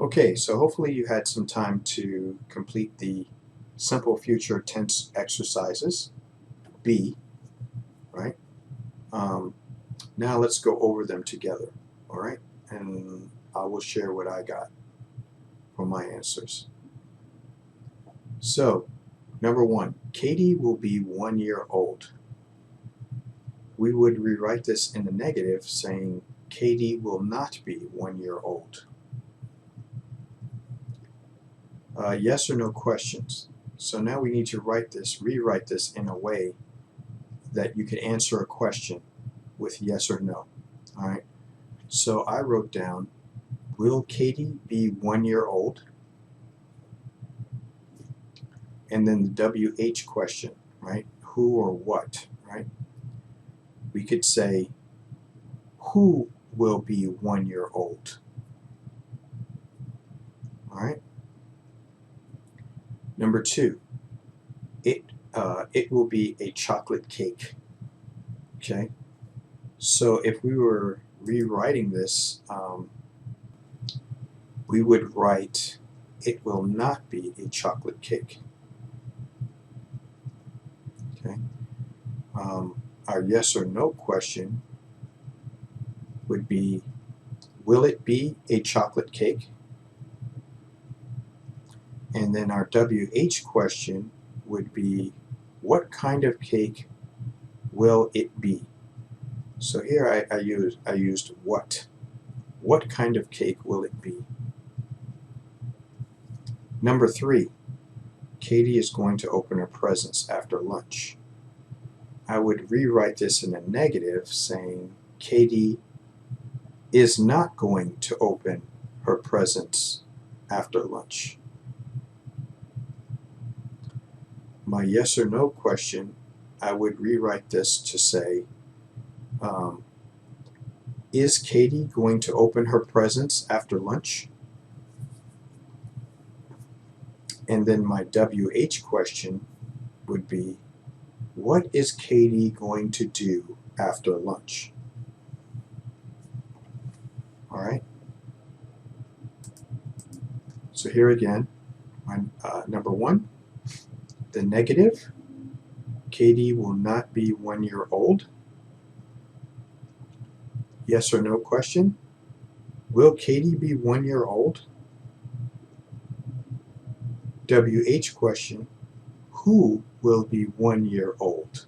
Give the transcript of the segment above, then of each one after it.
Okay, so hopefully you had some time to complete the simple future tense exercises, B, right? Now let's go over them together, all right? And I will share what I got for my answers. So, number one, Katie will be 1 year old. We would rewrite this in the negative saying Katie will not be 1 year old. Yes or no questions. So now we need to rewrite this in a way that you could answer a question with yes or no. All right. So I wrote down, will Katie be 1 year old? And then the WH question, right? Who or what, right? We could say, who will be 1 year old? All right. Number two, it will be a chocolate cake. Okay. So if we were rewriting this, we would write, it will not be a chocolate cake. Okay. Our yes or no question would be, will it be a chocolate cake? And then our WH question would be, what kind of cake will it be? So here I used what. What kind of cake will it be? Number three, Katie is going to open her presents after lunch. I would rewrite this in a negative saying Katie is not going to open her presents after lunch. My yes or no question, I would rewrite this to say, is Katie going to open her presents after lunch? And then my WH question would be, what is Katie going to do after lunch? All right. So here again, number one, the negative, Katie will not be 1 year old. Yes or no question, will Katie be 1 year old? WH question, who will be 1 year old?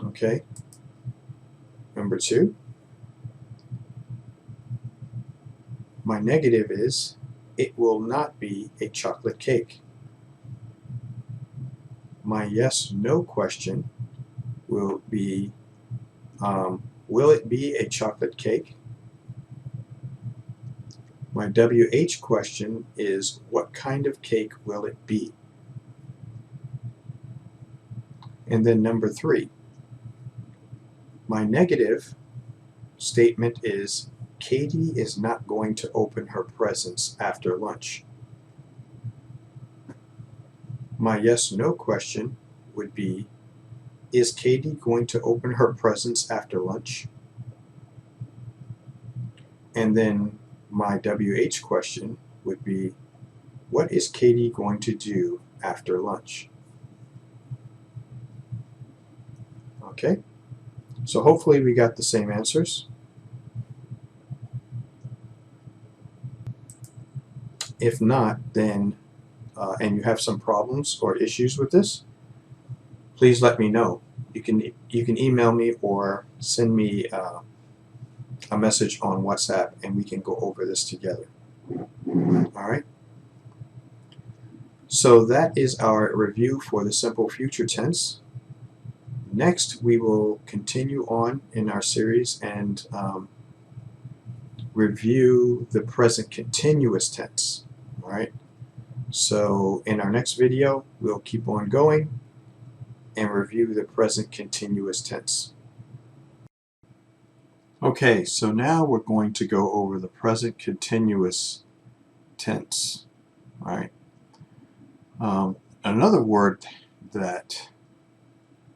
Okay. Number two, my negative is, it will not be a chocolate cake. My yes/no question will be, will it be a chocolate cake? My WH question is, what kind of cake will it be? And then number three, my negative statement is, Katie is not going to open her presents after lunch. My yes/no question would be, is Katie going to open her presents after lunch? And then my WH question would be, what is Katie going to do after lunch? Okay, so hopefully we got the same answers. If not, then, and you have some problems or issues with this, please let me know. You can email me or send me a message on WhatsApp and we can go over this together. All right. So that is our review for the simple future tense. Next, we will continue on in our series and review the present continuous tense. All right. So in our next video, we'll keep on going and review the present continuous tense. Okay, so now we're going to go over the present continuous tense. All right. Another word that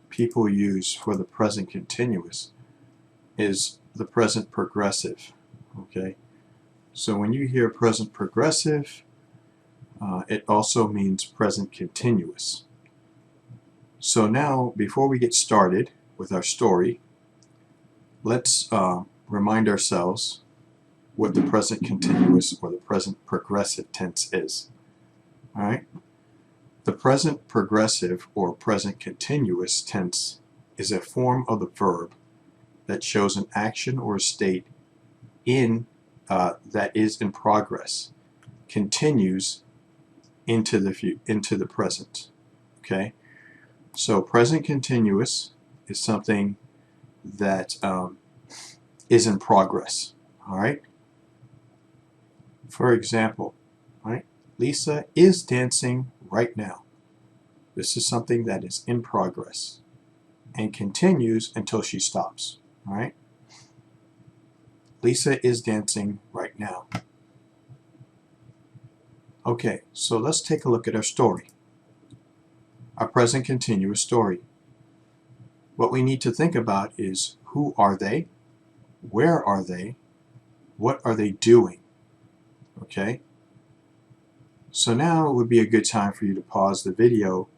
people use for the present continuous is the present progressive. Okay, so when you hear present progressive, it also means present continuous. So now, before we get started with our story, let's remind ourselves what the present continuous or the present progressive tense is. All right? The present progressive or present continuous tense is a form of the verb that shows an action or a state that is in progress, continues into the present. Okay, so present continuous is something that is in progress. All right. For example, right, Lisa is dancing right now. This is something that is in progress and continues until she stops. All right. Lisa is dancing right now. Okay, so let's take a look at our story. Our present continuous story. What we need to think about is who are they? Where are they? What are they doing? Okay? So now it would be a good time for you to pause the video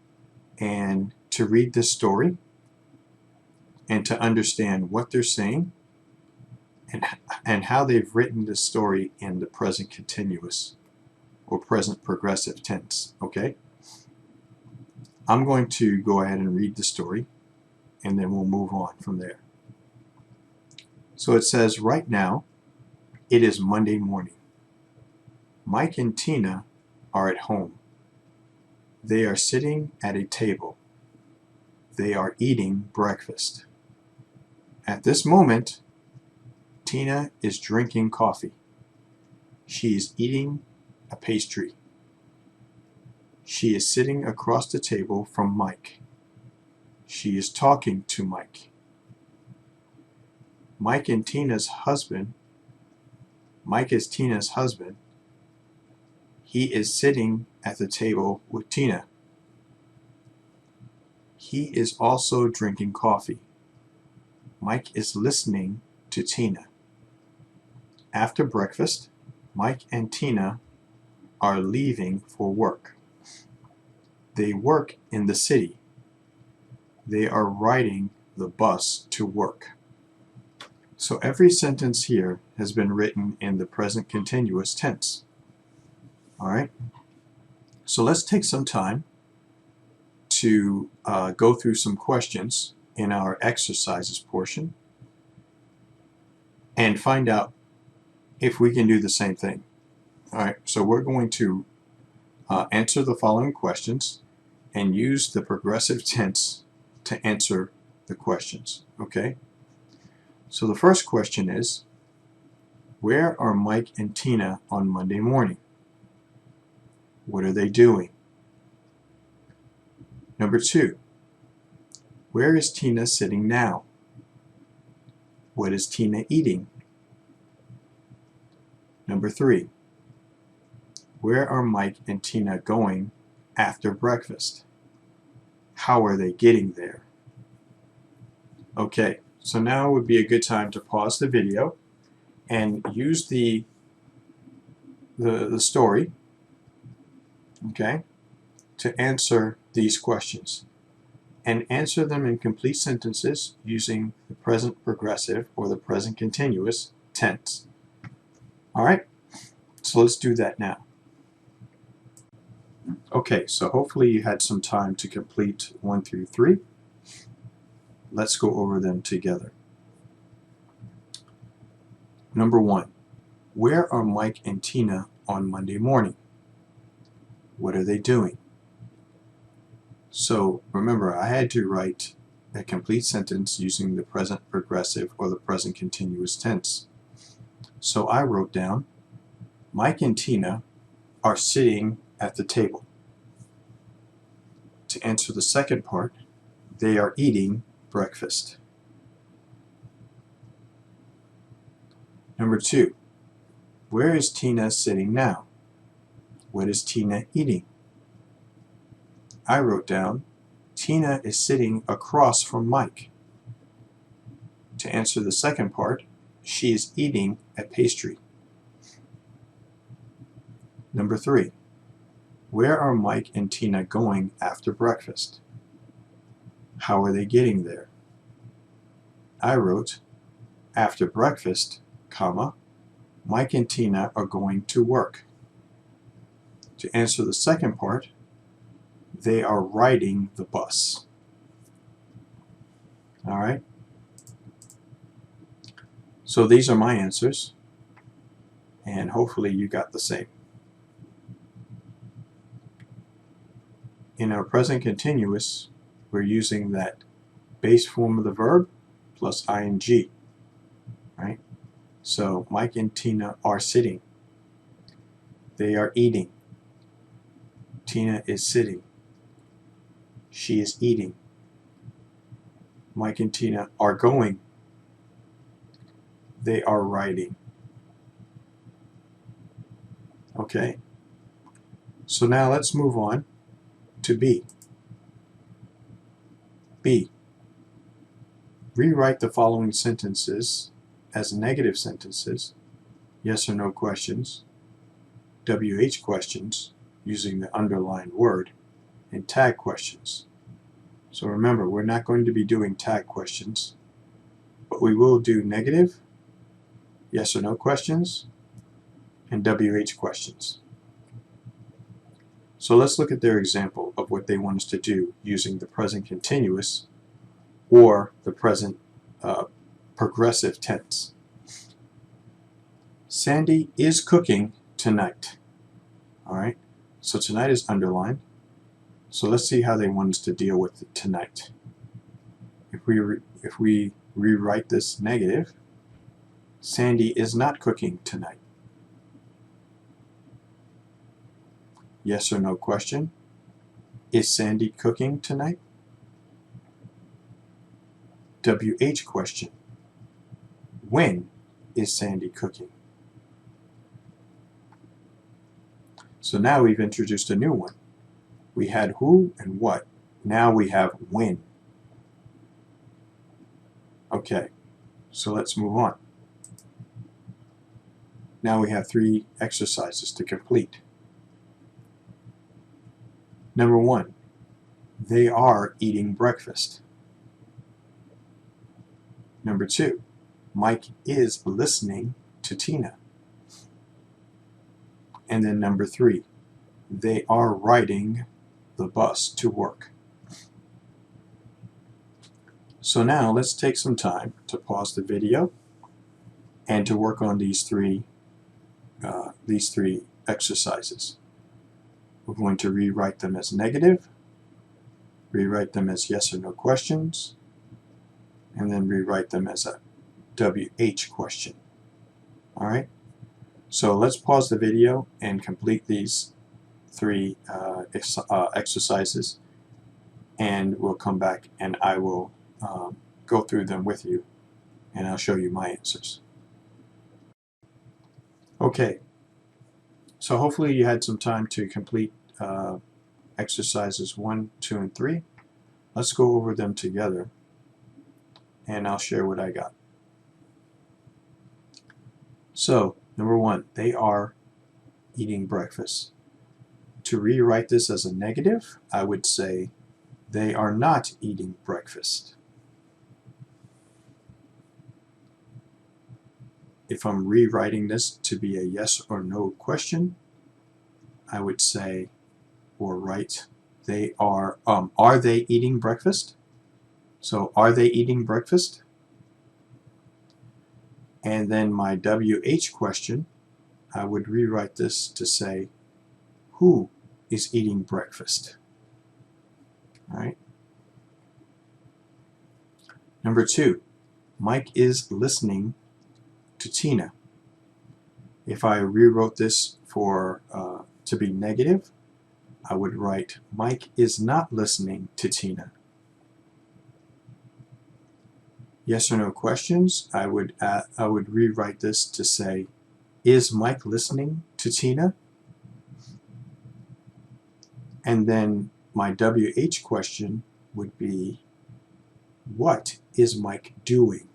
and to read this story and to understand what they're saying and how they've written this story in the present continuous or present progressive tense. Okay? I'm going to go ahead and read the story and then we'll move on from there. So it says, right now, it is Monday morning. Mike and Tina are at home. They are sitting at a table. They are eating breakfast. At this moment, Tina is drinking coffee. She is eating a pastry. She is sitting across the table from Mike. She is talking to Mike. Mike is Tina's husband. He is sitting at the table with Tina. He is also drinking coffee. Mike is listening to Tina. After breakfast, Mike and Tina are leaving for work. They work in the city. They are riding the bus to work. So every sentence here has been written in the present continuous tense. All right? So let's take some time to go through some questions in our exercises portion and find out if we can do the same thing. All right, so we're going to answer the following questions and use the progressive tense to answer the questions. Okay? So the first question is, where are Mike and Tina on Monday morning? What are they doing? Number 2, where is Tina sitting now? What is Tina eating? Number 3, where are Mike and Tina going after breakfast? How are they getting there? Okay, so now would be a good time to pause the video and use the story, okay, to answer these questions. And answer them in complete sentences using the present progressive or the present continuous tense. All right, so let's do that now. Okay, so hopefully you had some time to complete 1 through 3. Let's go over them together. Number 1, where are Mike and Tina on Monday morning? What are they doing? So remember, I had to write a complete sentence using the present progressive or the present continuous tense. So I wrote down, Mike and Tina are sitting at the table. To answer the second part, they are eating breakfast. Number 2, where is Tina sitting now? What is Tina eating? I wrote down, Tina is sitting across from Mike. To answer the second part, she is eating a pastry. Number 3, where are Mike and Tina going after breakfast? How are they getting there? I wrote, after breakfast, comma, Mike and Tina are going to work. To answer the second part, they are riding the bus. All right? So these are my answers, and hopefully you got the same. In our present continuous, we're using that base form of the verb plus ing, right? So Mike and Tina are sitting. They are eating. Tina is sitting. She is eating. Mike and Tina are going. They are riding. Okay. So now let's move on to B. B. Rewrite the following sentences as negative sentences, yes or no questions, WH questions using the underlined word, and tag questions. So remember, we're not going to be doing tag questions, but we will do negative, yes or no questions, and WH questions. So let's look at their example of what they want us to do using the present continuous or the present progressive tense. Sandy is cooking tonight. All right, so tonight is underlined. So let's see how they want us to deal with it tonight. If we rewrite this negative, Sandy is not cooking tonight. Yes or no question. Is Sandy cooking tonight? WH question. When is Sandy cooking? So now we've introduced a new one. We had who and what. Now we have when. Okay, so let's move on. Now we have 3 exercises to complete. Number 1, they are eating breakfast. Number 2, Mike is listening to Tina. And then number 3, they are riding the bus to work. So now let's take some time to pause the video and to work on these three exercises. We're going to rewrite them as negative, rewrite them as yes or no questions, and then rewrite them as a WH question. All right, so let's pause the video and complete these 3 exercises, and we'll come back and I will go through them with you, and I'll show you my answers. Okay, so hopefully you had some time to complete exercises 1, 2, and 3. Let's go over them together, and I'll share what I got. So, number 1, they are eating breakfast. To rewrite this as a negative, I would say they are not eating breakfast. If I'm rewriting this to be a yes or no question, I would say or write they are they eating breakfast? So are they eating breakfast? And then my WH question, I would rewrite this to say who is eating breakfast? All right. Number 2, Mike is listening to Tina. If I rewrote this for to be negative, I would write Mike is not listening to Tina. Yes or no questions, I would rewrite this to say, is Mike listening to Tina? And then my WH question would be, what is Mike doing?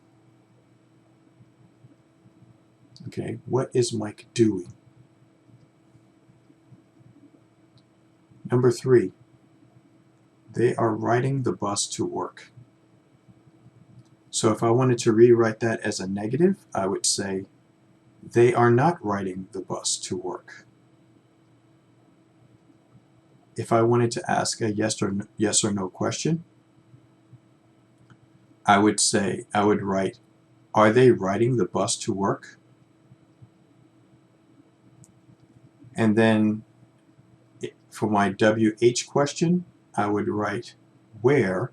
Okay, what is Mike doing? Number 3, they are riding the bus to work. So if I wanted to rewrite that as a negative, I would say they are not riding the bus to work. If I wanted to ask a yes or no question, I would write, are they riding the bus to work? And then for my WH question, I would write, where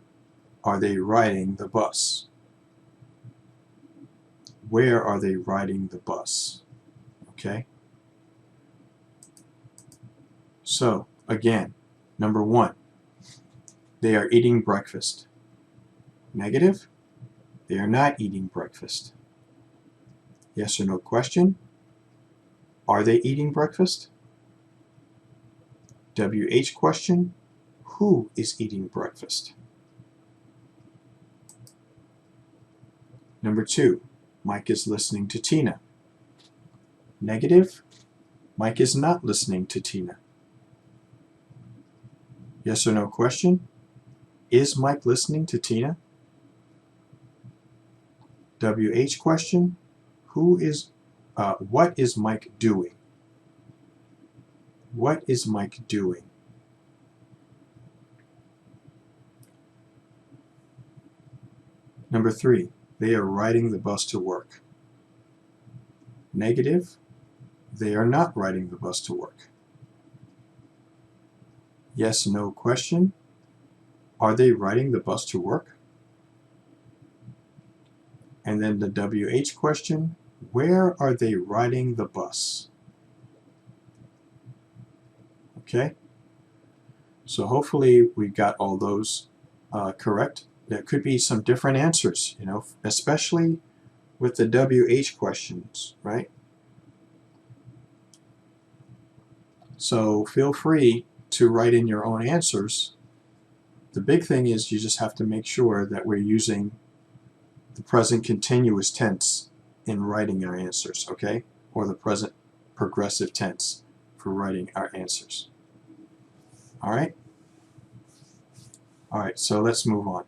are they riding the bus? Where are they riding the bus? Okay? So, again, number 1, they are eating breakfast. Negative, they are not eating breakfast. Yes or no question, are they eating breakfast? WH question, who is eating breakfast? Number 2, Mike is listening to Tina. Negative, Mike is not listening to Tina. Yes or no question, is Mike listening to Tina? WH question, what is Mike doing? What is Mike doing? Number 3, they are riding the bus to work. Negative, they are not riding the bus to work. Yes, no question, are they riding the bus to work? And then the WH question, where are they riding the bus? Okay, so hopefully we got all those correct. There could be some different answers, especially with the WH questions, right? So feel free to write in your own answers. The big thing is you just have to make sure that we're using the present continuous tense in writing our answers, okay? Or the present progressive tense for writing our answers. All right? All right, so let's move on.